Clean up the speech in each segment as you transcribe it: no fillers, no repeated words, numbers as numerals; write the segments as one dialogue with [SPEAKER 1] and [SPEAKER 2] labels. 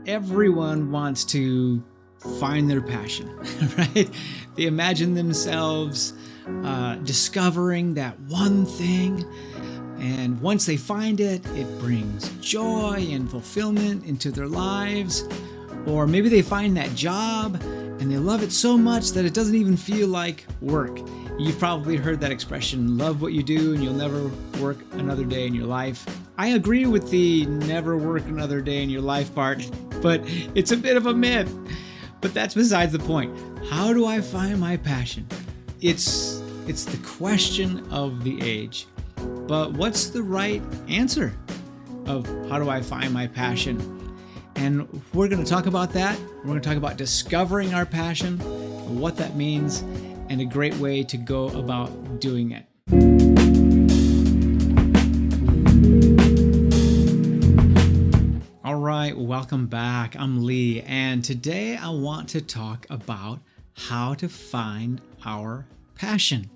[SPEAKER 1] Everyone wants to find their passion, right? They imagine themselves discovering that one thing, and once they find it, it brings joy and fulfillment into their lives. Or maybe they find that job and they love it so much that it doesn't even feel like work. You've probably heard that expression, love what you do and you'll never work another day in your life. I agree with the never work another day in your life part, but it's a bit of a myth. But that's besides the point. How do I find my passion? It's the question of the age. But what's the right answer of how do I find my passion? And we're going to talk about that. We're going to talk about discovering our passion, what that means, and a great way to go about doing it. All right, welcome back. I'm Lee, and today I want to talk about how to find our passion.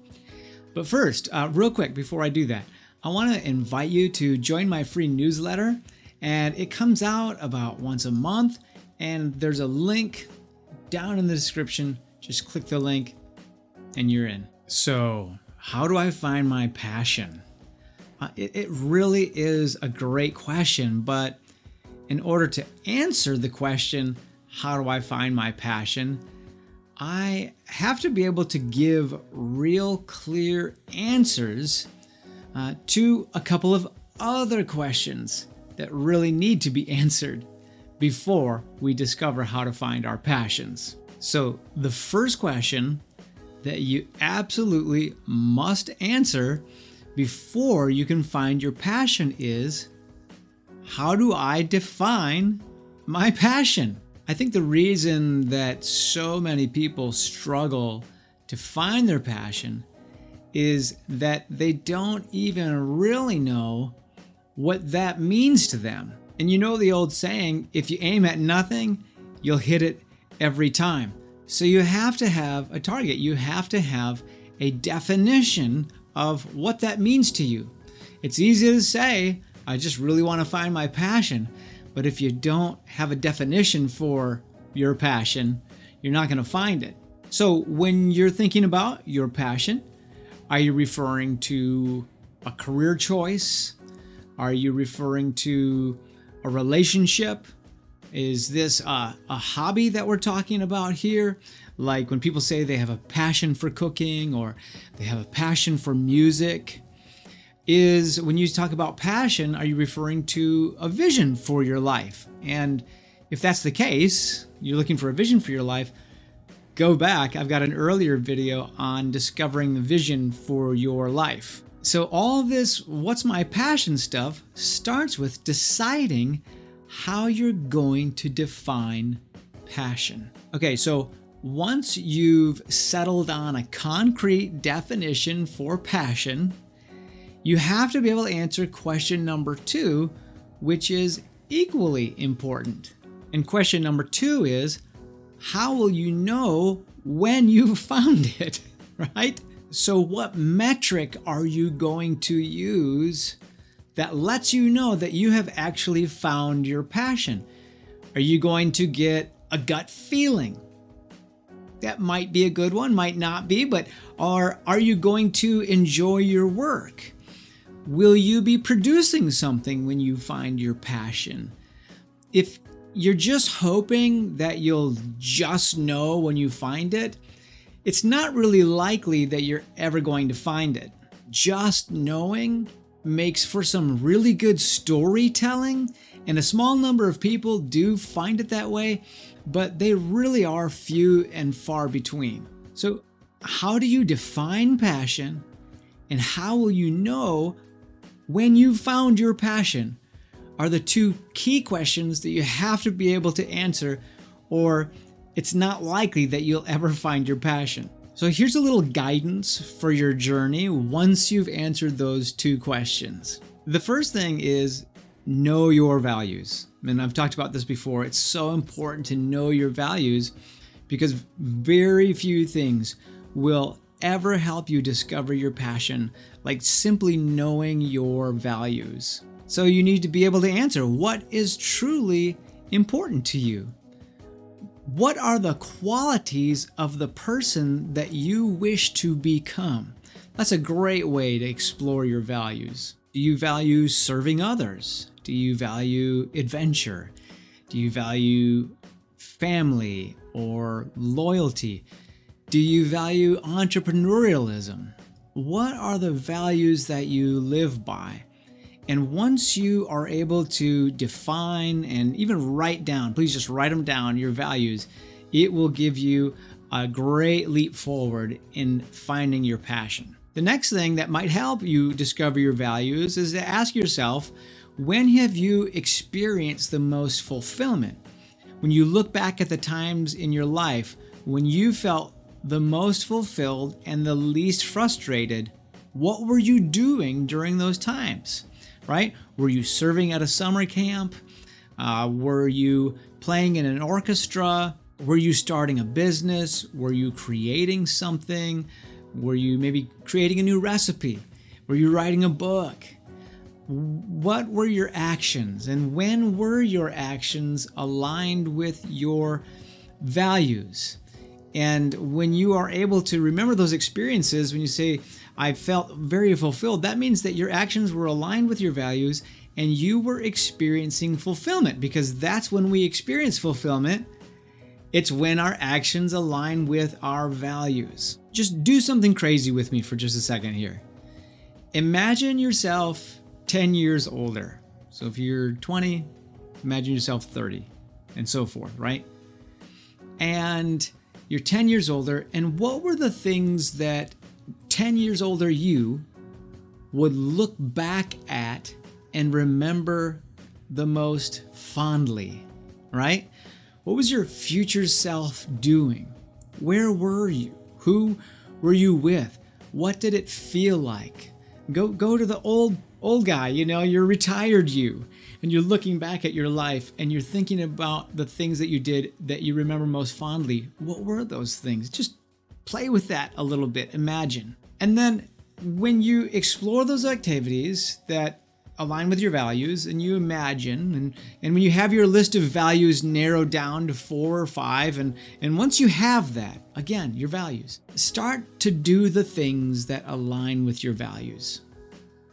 [SPEAKER 1] But first, real quick, before I do that, I want to invite you to join my free newsletter, and it comes out about once a month, and there's a link down in the description. Just click the link and you're in. So, how do I find my passion? It really is a great question, but in order to answer the question, how do I find my passion? I have to be able to give real clear answers to a couple of other questions that really need to be answered before we discover how to find our passions. So the first question that you absolutely must answer before you can find your passion is, how do I define my passion? I think the reason that so many people struggle to find their passion is that they don't even really know what that means to them. And you know the old saying, if you aim at nothing, you'll hit it every time. So you have to have a target. You have to have a definition of what that means to you. It's easy to say, I just really want to find my passion. But if you don't have a definition for your passion, you're not going to find it. So when you're thinking about your passion, are you referring to a career choice? Are you referring to a relationship? Is this a hobby that we're talking about here? Like when people say they have a passion for cooking or they have a passion for music. When you talk about passion, are you referring to a vision for your life? And if that's the case, you're looking for a vision for your life, go back. I've got an earlier video on discovering the vision for your life. So all this, what's my passion stuff, starts with deciding how you're going to define passion. Okay, so once you've settled on a concrete definition for passion, you have to be able to answer question number 2, which is equally important. And question number 2 is, how will you know when you've found it, right? So what metric are you going to use that lets you know that you have actually found your passion? Are you going to get a gut feeling? That might be a good one, might not be, but are you going to enjoy your work? Will you be producing something when you find your passion? If you're just hoping that you'll just know when you find it, it's not really likely that you're ever going to find it. Just knowing makes for some really good storytelling, and a small number of people do find it that way, but they really are few and far between. So how do you define passion, and how will you know when you've found your passion are the 2 key questions that you have to be able to answer, or it's not likely that you'll ever find your passion. So here's a little guidance for your journey once you've answered those 2 questions. The first thing is know your values. And I've talked about this before. It's so important to know your values because very few things will ever help you discover your passion like simply knowing your values. So you need to be able to answer what is truly important to you? What are the qualities of the person that you wish to become? That's a great way to explore your values. Do you value serving others? Do you value adventure? Do you value family or loyalty? Do you value entrepreneurialism? What are the values that you live by? And once you are able to define and even write down, please just write them down, your values, it will give you a great leap forward in finding your passion. The next thing that might help you discover your values is to ask yourself, when have you experienced the most fulfillment? When you look back at the times in your life when you felt the most fulfilled and the least frustrated, what were you doing during those times? Right? Were you serving at a summer camp? Were you playing in an orchestra? Were you starting a business? Were you creating something? Were you maybe creating a new recipe? Were you writing a book? What were your actions? And when were your actions aligned with your values? And when you are able to remember those experiences, when you say, I felt very fulfilled, that means that your actions were aligned with your values and you were experiencing fulfillment, because that's when we experience fulfillment. It's when our actions align with our values. Just do something crazy with me for just a second here. Imagine yourself 10 years older. So if you're 20, imagine yourself 30 and so forth, right? And you're 10 years older, and what were the things that 10 years older you would look back at and remember the most fondly, right? What was your future self doing? Where were you? Who were you with? What did it feel like? Go to the old guy, you're retired you, and you're looking back at your life and you're thinking about the things that you did that you remember most fondly. What were those things? Just play with that a little bit, imagine. And then when you explore those activities that align with your values and you imagine, and when you have your list of values narrowed down to 4 or 5, and once you have that, again, your values, start to do the things that align with your values.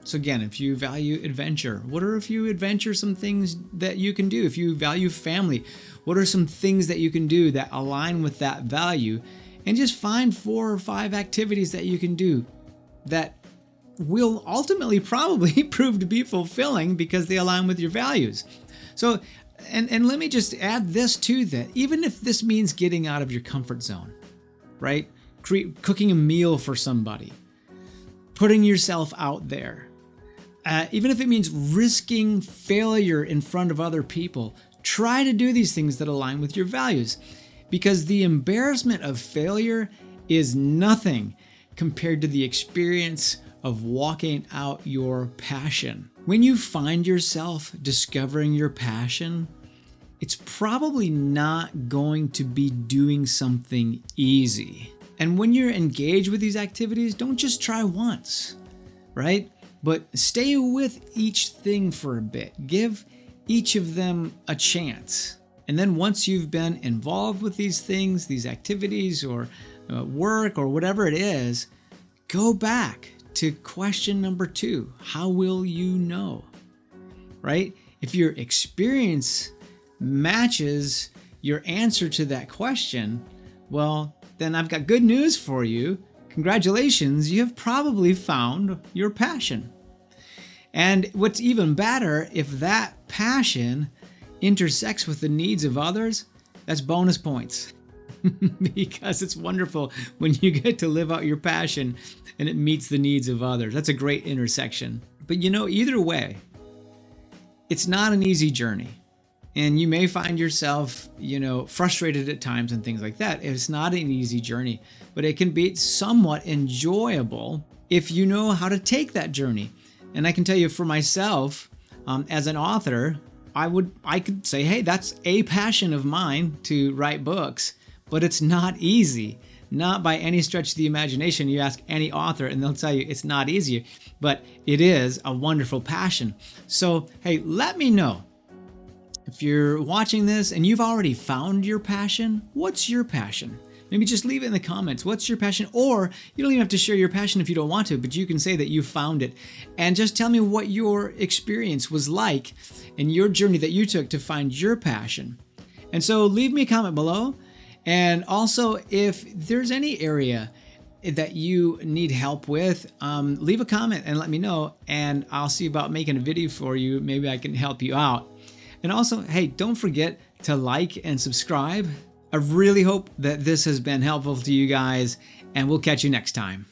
[SPEAKER 1] So again, if you value adventure, what are a few adventuresome things that you can do? If you value family, what are some things that you can do that align with that value? And just find 4 or 5 activities that you can do that will ultimately probably prove to be fulfilling because they align with your values. So, and let me just add this to that. Even if this means getting out of your comfort zone, right? Cooking a meal for somebody, putting yourself out there, even if it means risking failure in front of other people, try to do these things that align with your values, because the embarrassment of failure is nothing compared to the experience of walking out your passion. When you find yourself discovering your passion, it's probably not going to be doing something easy. And when you're engaged with these activities, don't just try once, right? But stay with each thing for a bit. Give each of them a chance. And then once you've been involved with these things, these activities or work or whatever it is, go back to question number 2. How will you know? Right? If your experience matches your answer to that question, well, then I've got good news for you. Congratulations, you have probably found your passion. And what's even better, if that passion intersects with the needs of others, that's bonus points. Because it's wonderful when you get to live out your passion and it meets the needs of others. That's a great intersection. But either way, it's not an easy journey. And you may find yourself, frustrated at times and things like that. It's not an easy journey, but it can be somewhat enjoyable if you know how to take that journey. And I can tell you for myself, as an author, I could say, hey, that's a passion of mine to write books, but it's not easy. Not by any stretch of the imagination. You ask any author and they'll tell you it's not easy, but it is a wonderful passion. So, hey, let me know. If you're watching this and you've already found your passion, what's your passion? Maybe just leave it in the comments. What's your passion? Or you don't even have to share your passion if you don't want to, but you can say that you found it. And just tell me what your experience was like in your journey that you took to find your passion. And so leave me a comment below. And also, if there's any area that you need help with, leave a comment and let me know. And I'll see about making a video for you. Maybe I can help you out. And also, hey, don't forget to like and subscribe. I really hope that this has been helpful to you guys, and we'll catch you next time.